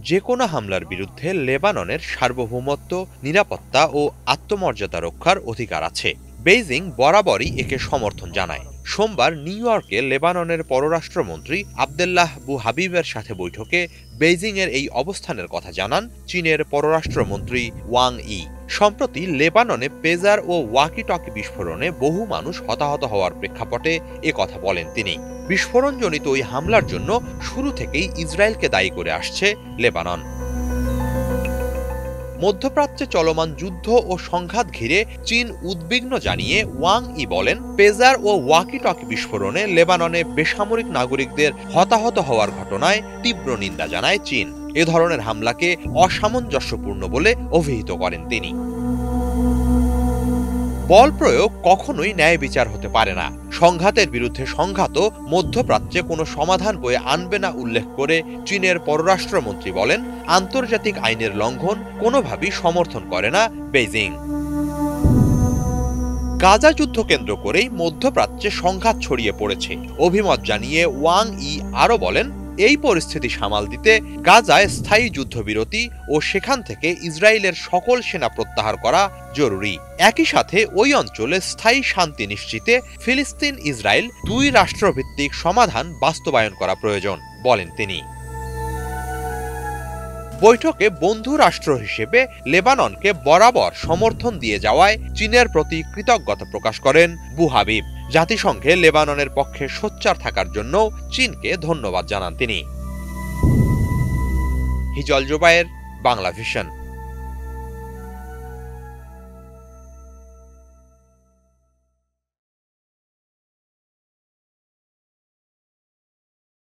যে কোনো হামলার বিরুদ্ধে লেবাননের সার্বভৌমত্ব, নিরাপত্তা ও আত্মমর্যাদা রক্ষার অধিকার আছে। বেইজিং বরাবরই একে সমর্থন জানায়। সোমবার নিউ ইয়র্কে লেবাননের পররাষ্ট্রমন্ত্রী আবদেল্লাহ বু হাবিবের সাথে বৈঠকে বেইজিংয়ের এই অবস্থানের কথা জানান চীনের পররাষ্ট্রমন্ত্রী ওয়াং ই। সম্প্রতি লেবাননে পেজার ও ওয়াকি টকি বিস্ফোরণে বহু মানুষ হতাহত হওয়ার প্রেক্ষাপটে কথা বলেন তিনি। বিস্ফোরণজনিত ওই হামলার জন্য শুরু থেকেই ইসরায়েলকে দায়ী করে আসছে লেবানন। মধ্যপ্রাচ্যে চলমান যুদ্ধ ও সংঘাত ঘিরে চীন উদ্বিগ্ন জানিয়ে ওয়াং ই বলেন, পেজার ও ওয়াকি টকি বিস্ফোরণে লেবাননে বেসামরিক নাগরিকদের হতাহত হওয়ার ঘটনায় তীব্র নিন্দা জানায় চীন। এ ধরনের হামলাকে অসামঞ্জস্যপূর্ণ বলে অভিহিত করেন তিনি। বল প্রয়োগ কখনোই ন্যায় বিচার হতে পারে না। সংঘাতের বিরুদ্ধে সংঘাতও মধ্যপ্রাচ্যে কোনো সমাধান বয়ে আনবে না উল্লেখ করে চীনের পররাষ্ট্রমন্ত্রী বলেন, আন্তর্জাতিক আইনের লঙ্ঘন কোনোভাবেই সমর্থন করে না বেইজিং। গাজা যুদ্ধ কেন্দ্র করেই মধ্যপ্রাচ্যে সংঘাত ছড়িয়ে পড়েছে অভিমত জানিয়ে ওয়াং ই আরও বলেন, এই পরিস্থিতি সামাল দিতে গাজায় স্থায়ী যুদ্ধবিরতি ও সেখান থেকে ইসরায়েলের সকল সেনা প্রত্যাহার করা জরুরি। একই সাথে ওই অঞ্চলে স্থায়ী শান্তি নিশ্চিতে ফিলিস্তিন ইসরায়েল দুই রাষ্ট্রভিত্তিক সমাধান বাস্তবায়ন করা প্রয়োজন বলেন তিনি। বৈঠকে বন্ধু রাষ্ট্র হিসেবে লেবাননকে বরাবর সমর্থন দিয়ে যাওয়ায় চীনের প্রতি কৃতজ্ঞতা প্রকাশ করেন বু হাবিব। জাতিসংঘে লেবাননের পক্ষে সোচ্চার থাকার জন্য চীনকে ধন্যবাদ জানান তিনি। হিজল জোবায়ের, বাংলা ভিশন।